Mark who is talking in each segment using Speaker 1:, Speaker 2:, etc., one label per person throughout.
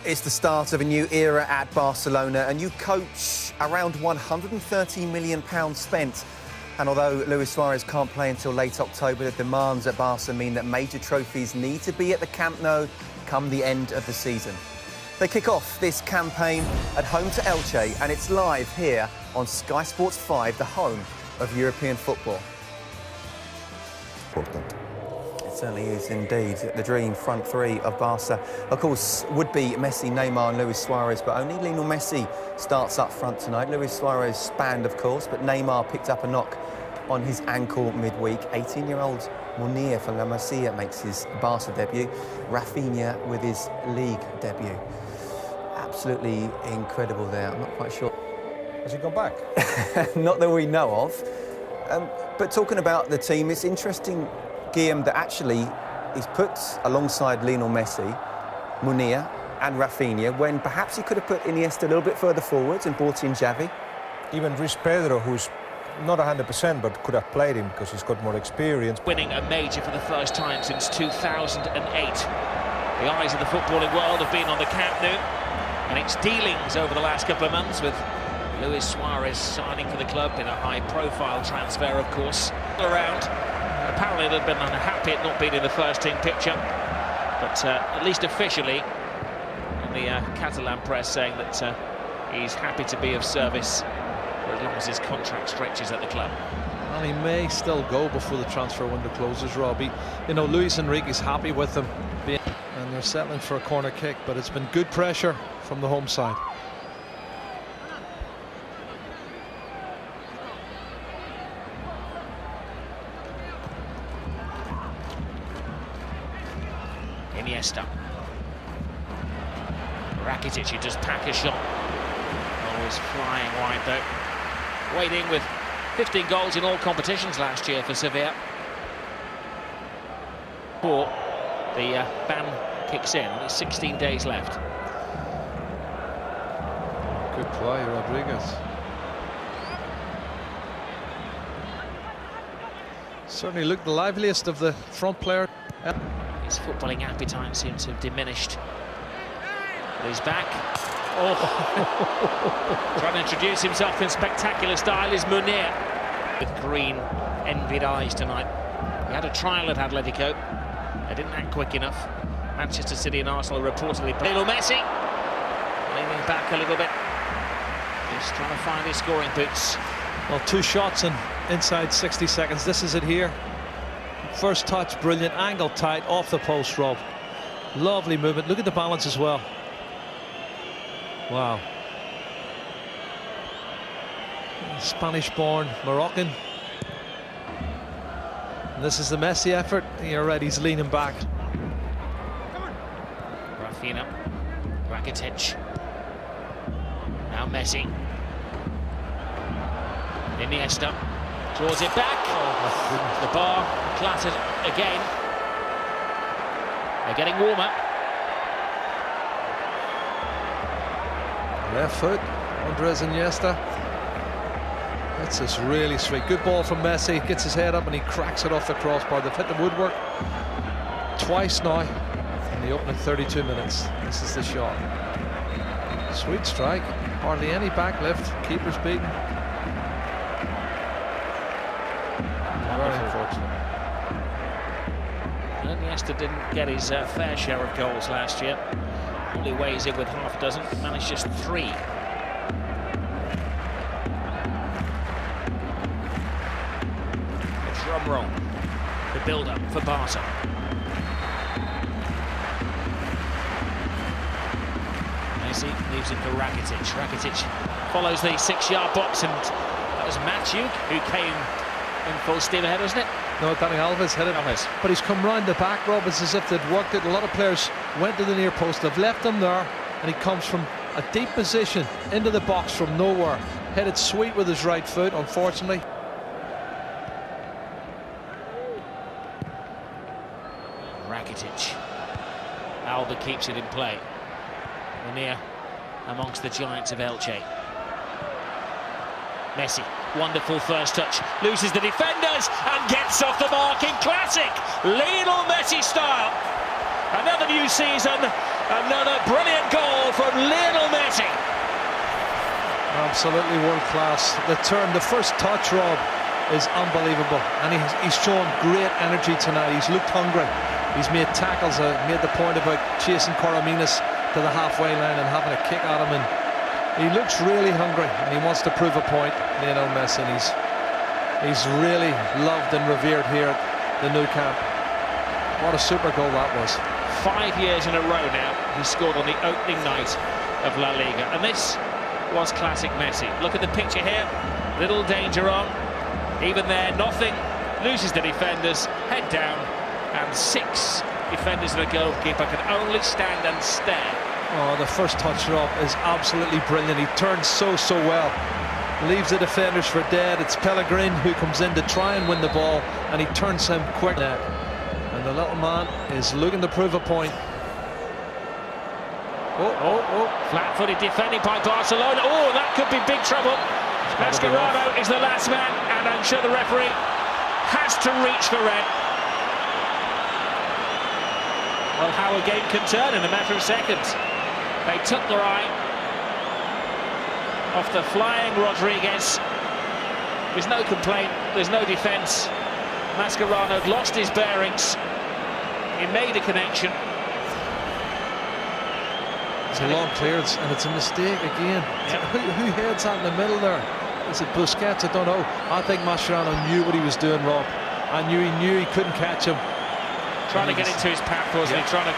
Speaker 1: It's the start of a new era at Barcelona, a new coach, around £130 million spent. And although Luis Suarez can't play until late October, the demands at Barca mean that major trophies need to be at the Camp Nou come the end of the season. They kick off this campaign at home to Elche, and it's live here on Sky Sports 5, the home of European football.
Speaker 2: Important.
Speaker 1: It certainly is indeed. The dream front three of Barca, of course, would be Messi, Neymar and Luis Suarez, but only Lionel Messi starts up front tonight. Luis Suarez spanned, of course, but Neymar picked up a knock on his ankle midweek. 18-year-old Munir for La Masia makes his Barca debut. Rafinha with his league debut. Absolutely incredible there. I'm not quite sure.
Speaker 2: Has he gone back?
Speaker 1: Not that we know of. But talking about the team, it's interesting, Guillaume, that actually he's put alongside Lionel Messi, Munir and Rafinha, when perhaps he could have put Iniesta a little bit further forwards and brought in Xavi.
Speaker 2: Even Luis Pedro, who's not 100%, but could have played him because he's got more experience.
Speaker 3: Winning a major for the first time since 2008. The eyes of the footballing world have been on the Camp Nou, and its dealings over the last couple of months with Luis Suarez signing for the club in a high-profile transfer, of course. Around, apparently they've been unhappy at not being in the first team picture, but at least officially, in the Catalan press saying that he's happy to be of service for as long as his contract stretches at the club.
Speaker 4: And he may still go before the transfer window closes, Robbie. You know, Luis Enrique's happy with them, and they're settling for a corner kick, but it's been good pressure from the home side.
Speaker 3: Iniesta. Rakitic, he does pack a shot. Always flying wide though. Waiting with 15 goals in all competitions last year for Sevilla. Before the ban kicks in, only 16 days left.
Speaker 4: Good play, Rodriguez. Certainly looked the liveliest of the front player.
Speaker 3: His footballing appetite seems to have diminished. But he's back. Oh. Trying to introduce himself in spectacular style is Munir. With green, envied eyes tonight. He had a trial at Atletico. They didn't act quick enough. Manchester City and Arsenal reportedly. Lionel Messi leaning back a little bit. Just trying to find his scoring boots.
Speaker 4: Well, 2 shots in inside 60 seconds. This is it here. First touch, brilliant. Angle tight, off the post, Rob. Lovely movement. Look at the balance as well. Wow. Spanish-born Moroccan. And this is the Messi effort. You're right, he's leaning back.
Speaker 3: Rafinha, Rakitic. Now Messi. Iniesta draws it back. Oh, the bar clattered again. They're getting warmer.
Speaker 4: Left foot, Andres Iniesta. That's just really sweet. Good ball from Messi. Gets his head up and he cracks it off the crossbar. They've hit the woodwork twice now in the opening 32 minutes. This is the shot. Sweet strike. Hardly any back lift. Keeper's beaten. Very unfortunate.
Speaker 3: Iniesta didn't get his fair share of goals last year. Only weighs in with half a dozen, managed just 3. A drum roll, the build-up for Barca. Messi leaves it for Rakitic. Rakitic follows the 6-yard box, and that was Matthew who came in full steam ahead, wasn't it?
Speaker 4: No, Dani Alves hit it. But he's come round the back, Rob. It's as if they'd worked it. A lot of players went to the near post. They've left him there, and he comes from a deep position into the box from nowhere. Hit it sweet with his right foot, unfortunately.
Speaker 3: Rakitic. Alba keeps it in play. Munir amongst the giants of Elche. Messi, wonderful first touch, loses the defenders and gets off the mark in classic Lionel Messi style. Another new season, another brilliant goal from Lionel Messi.
Speaker 4: Absolutely world class. The first touch, Rob, is unbelievable, and he's shown great energy tonight. He's looked hungry. He's made tackles, made the point about chasing Coromines to the halfway line and having a kick at him, and he looks really hungry and he wants to prove a point, Lionel Messi. And he's really loved and revered here at the Nou Camp. What a super goal that was.
Speaker 3: 5 years in a row now he scored on the opening night of La Liga, and this was classic Messi. Look at the picture here, little danger on, even there nothing, loses the defenders, head down, and 6 defenders and a goalkeeper can only stand and stare.
Speaker 4: Oh, the first touch, Rob, is absolutely brilliant. He turns so well, leaves the defenders for dead. It's Pellegrin who comes in to try and win the ball, and he turns him quick. And the little man is looking to prove a point.
Speaker 3: Flat-footed defending by Barcelona. Oh, that could be big trouble. Mascherano is the last man, and I'm sure the referee has to reach for red. Well, how a game can turn in a matter of seconds. They took their eye off the flying Rodriguez. There's no complaint, there's no defence. Mascherano lost his bearings. He made a connection.
Speaker 4: It's a long clearance, and it's a mistake again. Yep. Who heads out in the middle there? Is it Busquets? I don't know. I think Mascherano knew what he was doing, Rob. I knew he couldn't catch him.
Speaker 3: Trying to get into his path, wasn't he? Trying to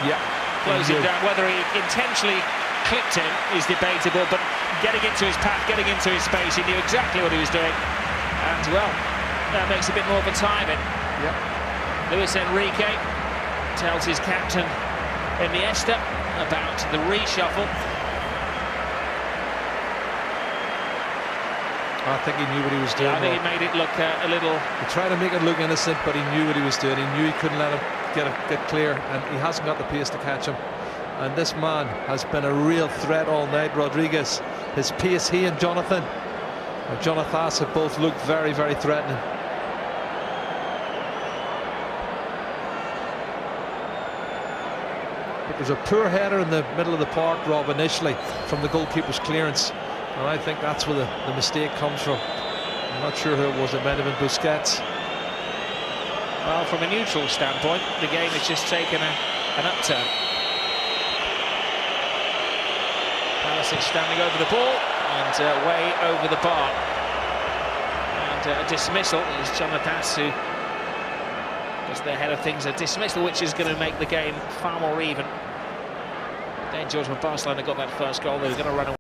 Speaker 3: close him down. Whether he intentionally clipped him is debatable, but getting into his path, getting into his space, he knew exactly what he was doing. And, well, that makes a bit more of a timing. Luis Enrique tells his captain Iniesta about the reshuffle.
Speaker 4: I think he knew what he was doing.
Speaker 3: I think he made it look a little...
Speaker 4: He tried to make it look innocent, but he knew what he was doing. He knew he couldn't let him get clear, and he hasn't got the pace to catch him. And this man has been a real threat all night, Rodriguez. His pace, he and Jonathan have both looked very threatening. It was a poor header in the middle of the park, Rob, initially, from the goalkeeper's clearance. And I think that's where the mistake comes from. I'm not sure who it was. It might have been Busquets.
Speaker 3: Well, from a neutral standpoint, the game has just taken an upturn. Pulisic standing over the ball and way over the bar. And a dismissal is Jonathan, who is the head of things. A dismissal which is going to make the game far more even. Then George, when Barcelona got that first goal, they were going to run away.